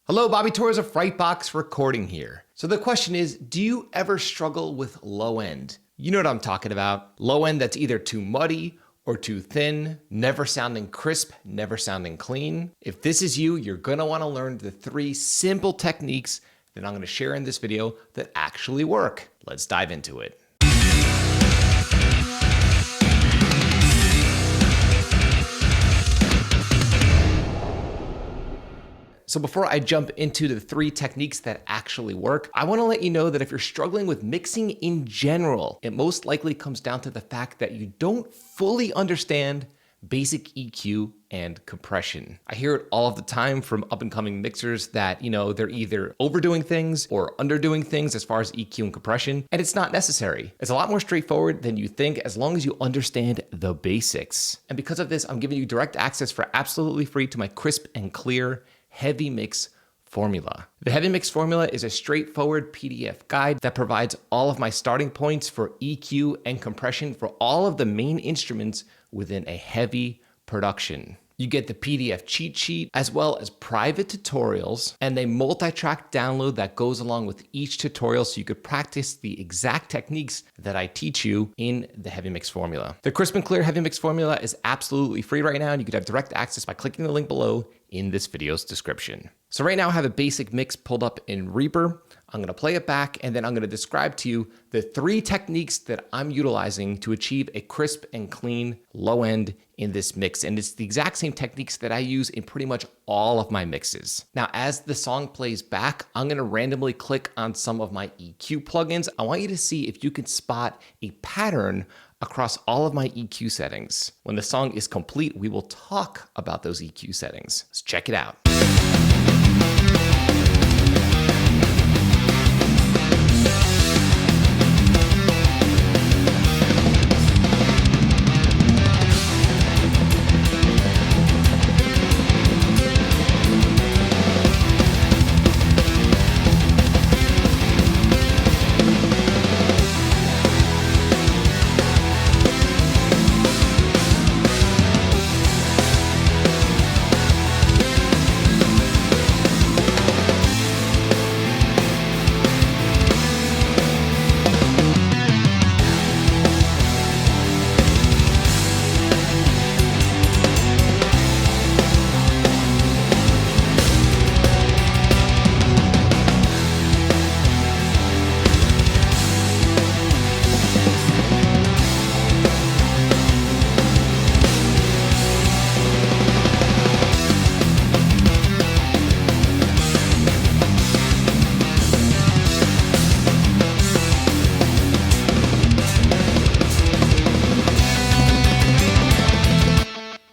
Hello, Bobby Torres of Frightbox Recording here. So the question is, do you ever struggle with low end? You know what I'm talking about. Low end that's either too muddy or too thin, never sounding crisp, never sounding clean. If this is you, you're gonna wanna learn the 3 simple techniques that I'm gonna share in this video that actually work. Let's dive into it. So before I jump into the 3 techniques that actually work, I wanna let you know that if you're struggling with mixing in general, it most likely comes down to the fact that you don't fully understand basic EQ and compression. I hear it all of the time from up-and-coming mixers that, they're either overdoing things or underdoing things as far as EQ and compression, and it's not necessary. It's a lot more straightforward than you think as long as you understand the basics. And because of this, I'm giving you direct access for absolutely free to my crisp and clear Heavy Mix formula. The Heavy Mix formula is a straightforward PDF guide that provides all of my starting points for EQ and compression for all of the main instruments within a heavy production. You get the PDF cheat sheet as well as private tutorials and a multi-track download that goes along with each tutorial so you could practice the exact techniques that I teach you in the Heavy Mix formula. The crisp and clear Heavy Mix formula is absolutely free right now, and you could have direct access by clicking the link below in this video's description. So right now I have a basic mix pulled up in Reaper. I'm gonna play it back and then I'm gonna describe to you the 3 techniques that I'm utilizing to achieve a crisp and clean low end in this mix. And it's the exact same techniques that I use in pretty much all of my mixes. Now, as the song plays back, I'm gonna randomly click on some of my EQ plugins. I want you to see if you can spot a pattern across all of my EQ settings. When the song is complete, we will talk about those EQ settings. Let's check it out.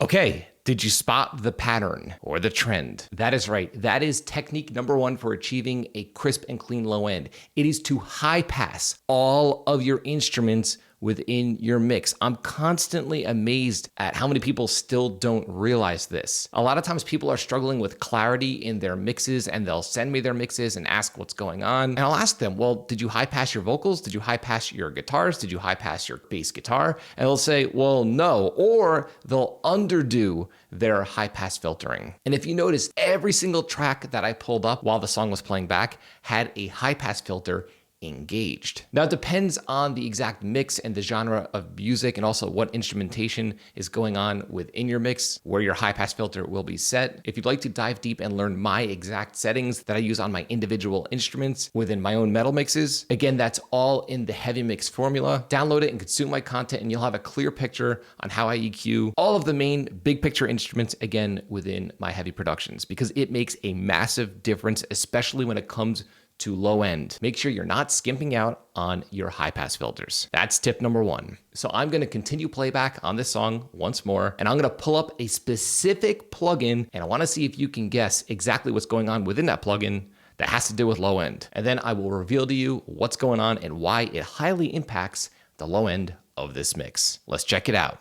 Okay, did you spot the pattern or the trend? That is right. That is technique number 1 for achieving a crisp and clean low end. It is to high pass all of your instruments within your mix. I'm constantly amazed at how many people still don't realize this. A lot of times people are struggling with clarity in their mixes and they'll send me their mixes and ask what's going on. And I'll ask them, well, did you high pass your vocals? Did you high pass your guitars? Did you high pass your bass guitar? And they'll say, well, no, or they'll underdo their high pass filtering. And if you notice, every single track that I pulled up while the song was playing back had a high pass filter engaged. Now, it depends on the exact mix and the genre of music and also what instrumentation is going on within your mix, where your high pass filter will be set. If you'd like to dive deep and learn my exact settings that I use on my individual instruments within my own metal mixes, again, that's all in the Heavy Mix formula. Download it and consume my content and you'll have a clear picture on how I EQ all of the main big picture instruments, again, within my heavy productions, because it makes a massive difference, especially when it comes to low end. Make sure you're not skimping out on your high pass filters. That's tip number 1. So I'm gonna continue playback on this song once more, and I'm gonna pull up a specific plugin, and I wanna see if you can guess exactly what's going on within that plugin that has to do with low end. And then I will reveal to you what's going on and why it highly impacts the low end of this mix. Let's check it out.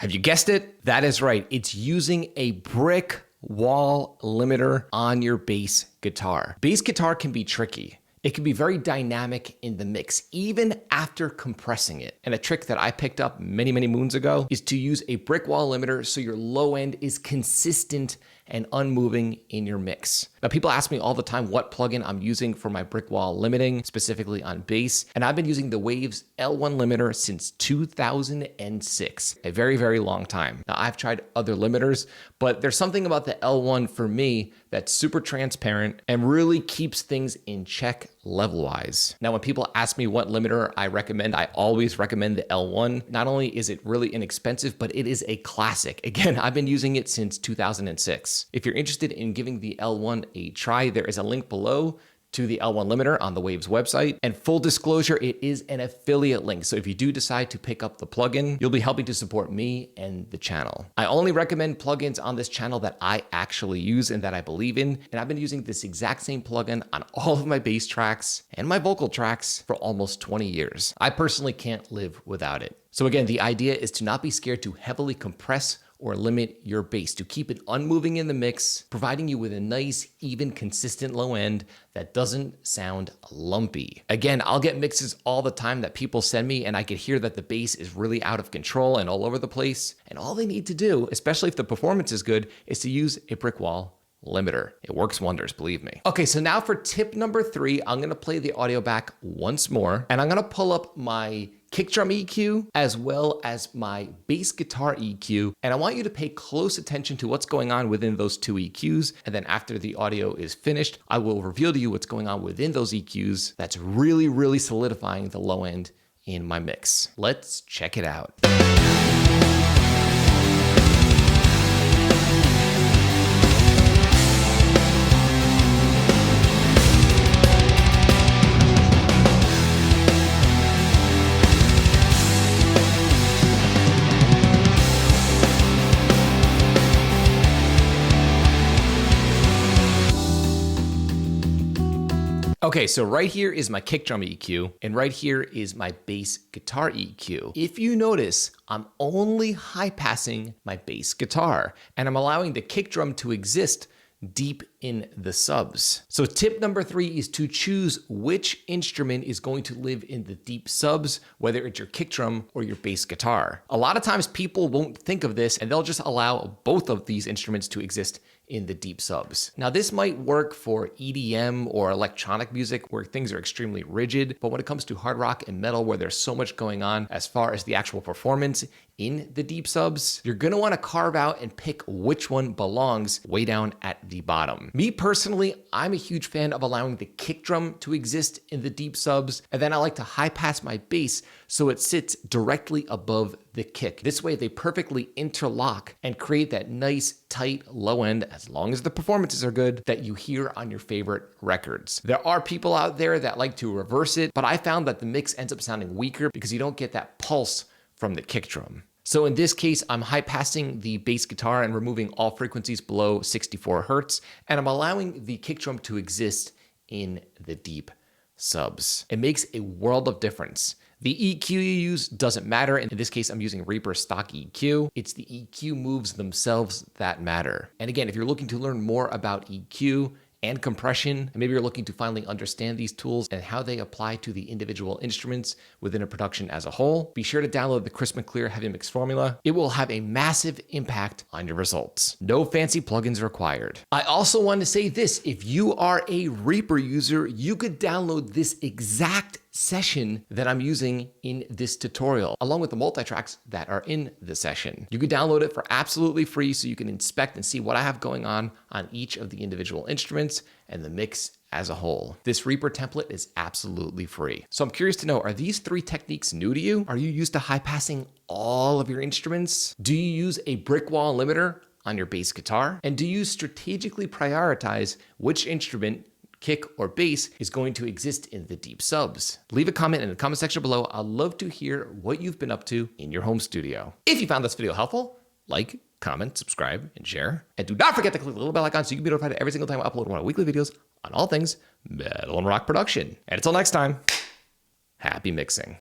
Have you guessed it? That is right. It's using a brick wall limiter on your bass guitar. Bass guitar can be tricky. It can be very dynamic in the mix, even after compressing it. And a trick that I picked up many, many moons ago is to use a brick wall limiter so your low end is consistent and unmoving in your mix. Now, people ask me all the time what plugin I'm using for my brick wall limiting, specifically on bass, and I've been using the Waves L1 limiter since 2006, a very, very long time. Now, I've tried other limiters, but there's something about the L1 for me that's super transparent and really keeps things in check level-wise. Now, when people ask me what limiter I recommend, I always recommend the L1. Not only is it really inexpensive, but it is a classic. Again, I've been using it since 2006. If you're interested in giving the L1 a try, there is a link below to the L1 limiter on the Waves website. And full disclosure, it is an affiliate link. So if you do decide to pick up the plugin, you'll be helping to support me and the channel. I only recommend plugins on this channel that I actually use and that I believe in. And I've been using this exact same plugin on all of my bass tracks and my vocal tracks for almost 20 years. I personally can't live without it. So again, the idea is to not be scared to heavily compress or limit your bass, to keep it unmoving in the mix, providing you with a nice, even, consistent low end that doesn't sound lumpy. Again, I'll get mixes all the time that people send me and I could hear that the bass is really out of control and all over the place. And all they need to do, especially if the performance is good, is to use a brick wall limiter. It works wonders, believe me. Okay, so now for tip number 3, I'm gonna play the audio back once more, and I'm gonna pull up my kick drum EQ as well as my bass guitar EQ. And I want you to pay close attention to what's going on within those two EQs. And then after the audio is finished, I will reveal to you what's going on within those EQs that's really, really solidifying the low end in my mix. Let's check it out. Okay, so right here is my kick drum EQ, and right here is my bass guitar EQ. If you notice, I'm only high passing my bass guitar, and I'm allowing the kick drum to exist deep in the subs. So tip number 3 is to choose which instrument is going to live in the deep subs, whether it's your kick drum or your bass guitar. A lot of times people won't think of this and they'll just allow both of these instruments to exist in the deep subs. Now this might work for EDM or electronic music where things are extremely rigid, but when it comes to hard rock and metal where there's so much going on as far as the actual performance in the deep subs, you're gonna wanna carve out and pick which one belongs way down at the bottom. Me personally, I'm a huge fan of allowing the kick drum to exist in the deep subs, and then I like to high pass my bass so it sits directly above the kick. This way they perfectly interlock and create that nice tight low end, as long as the performances are good, that you hear on your favorite records. There are people out there that like to reverse it, but I found that the mix ends up sounding weaker because you don't get that pulse from the kick drum. So in this case, I'm high passing the bass guitar and removing all frequencies below 64 Hertz, and I'm allowing the kick drum to exist in the deep subs. It makes a world of difference. The EQ you use doesn't matter. In this case, I'm using Reaper stock EQ. It's the EQ moves themselves that matter. And again, if you're looking to learn more about EQ and compression, and maybe you're looking to finally understand these tools and how they apply to the individual instruments within a production as a whole, be sure to download the Crisp and Clear Heavy Mix Formula. It will have a massive impact on your results. No fancy plugins required. I also want to say this, if you are a Reaper user, you could download this exact session that I'm using in this tutorial, along with the multi-tracks that are in the session. You can download it for absolutely free so you can inspect and see what I have going on each of the individual instruments and the mix as a whole. This Reaper template is absolutely free. So I'm curious to know, are these 3 techniques new to you? Are you used to high passing all of your instruments? Do you use a brick wall limiter on your bass guitar? And do you strategically prioritize which instrument, kick or bass, is going to exist in the deep subs? Leave a comment in the comment section below. I'd love to hear what you've been up to in your home studio. If you found this video helpful, like, comment, subscribe, and share. And do not forget to click the little bell icon so you can be notified every single time I upload one of my weekly videos on all things metal and rock production. And until next time, happy mixing.